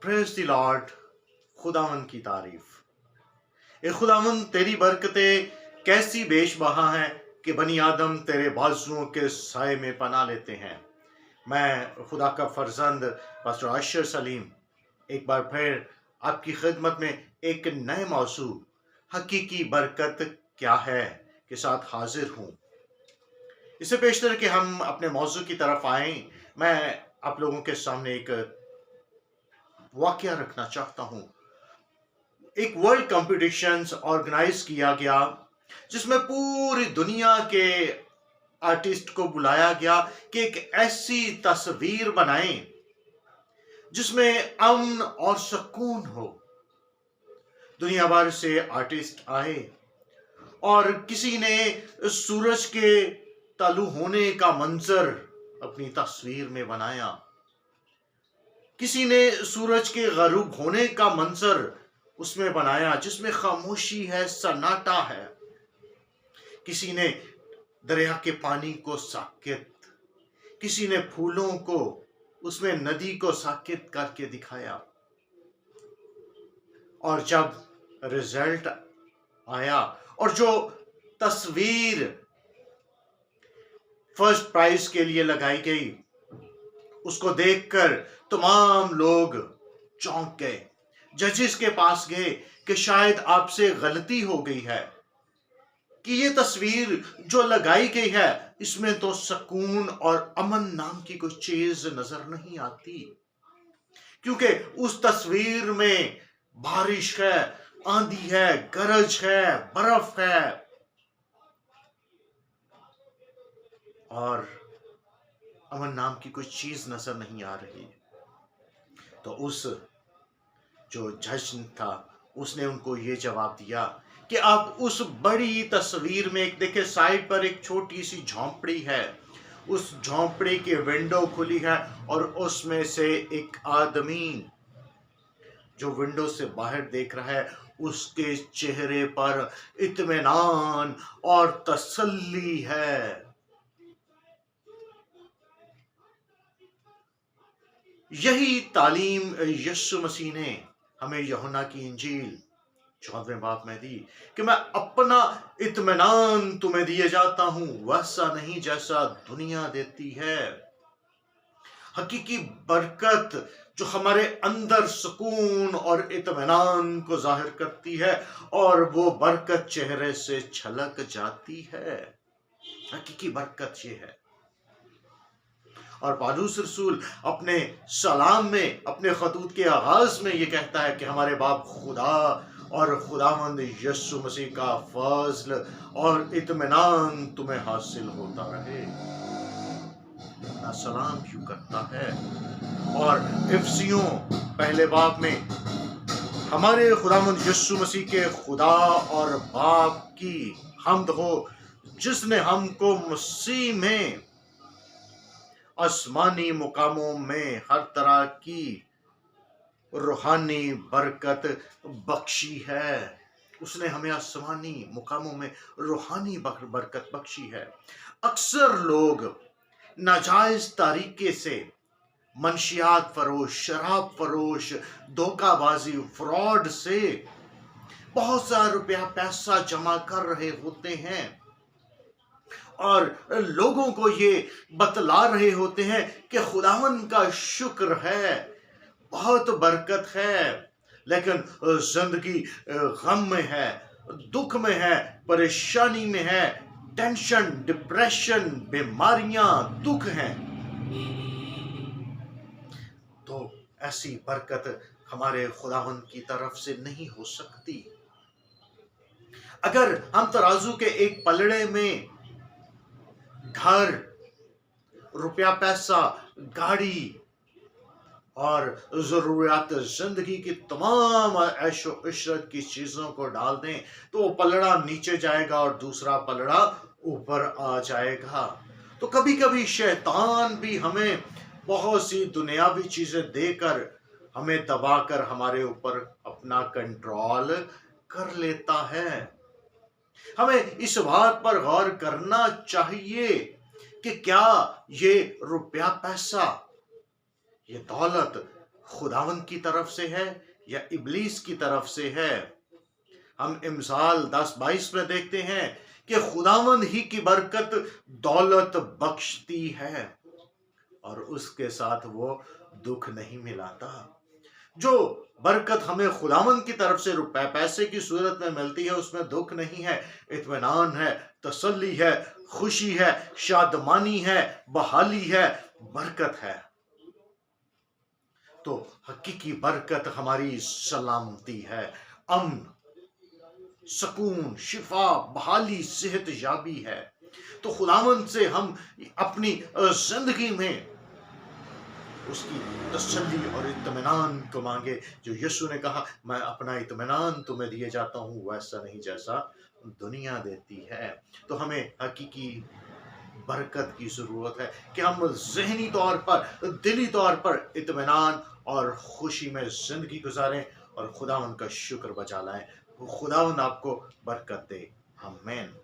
Praise the Lord. खुदावन की तारीफ। ए खुदावन, तेरी बरकतें कैसी बेशबहा हैं कि बनी आदम तेरे बाजुओं के साए में पना लेते हैं। मैं खुदा का फर्जंद पास्टर आशर सलीम एक बार फिर आपकी खिदमत में एक नए मौजू हकीकी बरकत क्या है के साथ हाजिर हूँ। इससे पेशतर कि हम अपने मौजू की तरफ आएं, मैं आप लोगों के सामने एक वाकया रखना चाहता हूँ। एक वर्ल्ड कॉम्पिटिशन्स ऑर्गेनाइज किया गया जिसमें पूरी दुनिया के आर्टिस्ट को बुलाया गया कि एक ऐसी तस्वीर बनाएं जिसमें अमन और सुकून हो। दुनिया भर से आर्टिस्ट आए और किसी ने सूरज के तालू होने का मंजर अपनी तस्वीर में बनाया, किसी ने सूरज के गरूब होने का मंजर उसमें बनाया जिसमें खामोशी है, सन्नाटा है। किसी ने दरिया के पानी को साकित, किसी ने फूलों को, उसमें नदी को साकित करके दिखाया। और जब रिजल्ट आया और जो तस्वीर फर्स्ट प्राइज के लिए लगाई गई, उसको देखकर तमाम लोग चौंक गए। जजेस के पास गए कि शायद आपसे गलती हो गई है, कि ये तस्वीर जो लगाई गई है इसमें तो सुकून और अमन नाम की कोई चीज नजर नहीं आती, क्योंकि उस तस्वीर में बारिश है, आंधी है, गरज है, बर्फ है और अमन नाम की कोई चीज नजर नहीं आ रही। तो उस जो जज था उसने उनको ये जवाब दिया कि आप उस बड़ी तस्वीर में एक देखे, साइड पर एक छोटी सी झोंपड़ी है, उस झोंपड़ी की विंडो खुली है और उसमें से एक आदमी जो विंडो से बाहर देख रहा है, उसके चेहरे पर इत्मीनान और तसल्ली है। यही तालीम यीशु मसीह ने हमें यूहन्ना की इंजील 14वें बाब में दी कि मैं अपना इत्मीनान तुम्हें दिए जाता हूं, वैसा नहीं जैसा दुनिया देती है। हकीकी बरकत जो हमारे अंदर सुकून और इत्मीनान को जाहिर करती है और वो बरकत चेहरे से छलक जाती है। हकीकी बरकत ये है। और पौलुस रसूल अपने सलाम में, अपने खतूत के आगाज में ये कहता है कि हमारे बाप खुदा और खुदावंद यीशु मसीह का फजल और इत्मीनान तुम्हें हासिल होता रहे। अपना सलाम क्यों करता है। और इफसियों पहले बाब में हमारे खुदावंद यीशु मसीह के खुदा और बाप की हम्द हो जिसने हमको मसीह में आसमानी मुकामों में हर तरह की रूहानी बरकत बख्शी है। उसने हमें आसमानी मुकामों में रूहानी बरकत बख्शी है। अक्सर लोग नाजायज तरीके से मंशियात फरोश, शराब फरोश, धोखाबाजी, फ्रॉड से बहुत सारा रुपया पैसा जमा कर रहे होते हैं और लोगों को ये बतला रहे होते हैं कि खुदावन का शुक्र है, बहुत बरकत है, लेकिन जिंदगी गम में है, दुख में है, परेशानी में है, टेंशन, डिप्रेशन, बीमारियां, दुख हैं। तो ऐसी बरकत हमारे खुदावन की तरफ से नहीं हो सकती। अगर हम तराजू के एक पलड़े में घर, रुपया पैसा, गाड़ी और जरूरियात जिंदगी की तमाम ऐशो इशरत की चीजों को डाल दें तो वो पलड़ा नीचे जाएगा और दूसरा पलड़ा ऊपर आ जाएगा। तो कभी कभी शैतान भी हमें बहुत सी दुनियावी चीजें देकर हमें दबाकर हमारे ऊपर अपना कंट्रोल कर लेता है। हमें इस बात पर गौर करना चाहिए कि क्या ये रुपया पैसा, ये दौलत خداوند کی طرف سے ہے یا ابلیس کی طرف سے ہے؟ ہم امثال 10:22 میں دیکھتے ہیں کہ خداوند ہی کی برکت دولت بخشتی ہے اور اس کے ساتھ وہ دکھ نہیں ملاتا۔ جو برکت ہمیں خداوند کی طرف سے روپے پیسے کی صورت میں ملتی ہے، اس میں دکھ نہیں ہے، اطمینان ہے، تسلی ہے، خوشی ہے، شادمانی ہے، بحالی ہے، برکت ہے۔ تو حقیقی برکت ہماری سلامتی ہے، امن، سکون، شفا، بحالی، صحت یابی ہے۔ تو خداوند سے ہم اپنی زندگی میں اس کی تسلی اور اطمینان کو مانگے، جو یسوع نے کہا میں اپنا اطمینان تمہیں دیے جاتا ہوں، ویسا نہیں جیسا دنیا دیتی ہے۔ تو ہمیں حقیقی برکت کی ضرورت ہے کہ ہم ذہنی طور پر، دلی طور پر اطمینان اور خوشی میں زندگی گزاریں اور خداوند کا شکر بجا لائیں۔ خداوند آپ کو برکت دے، آمین۔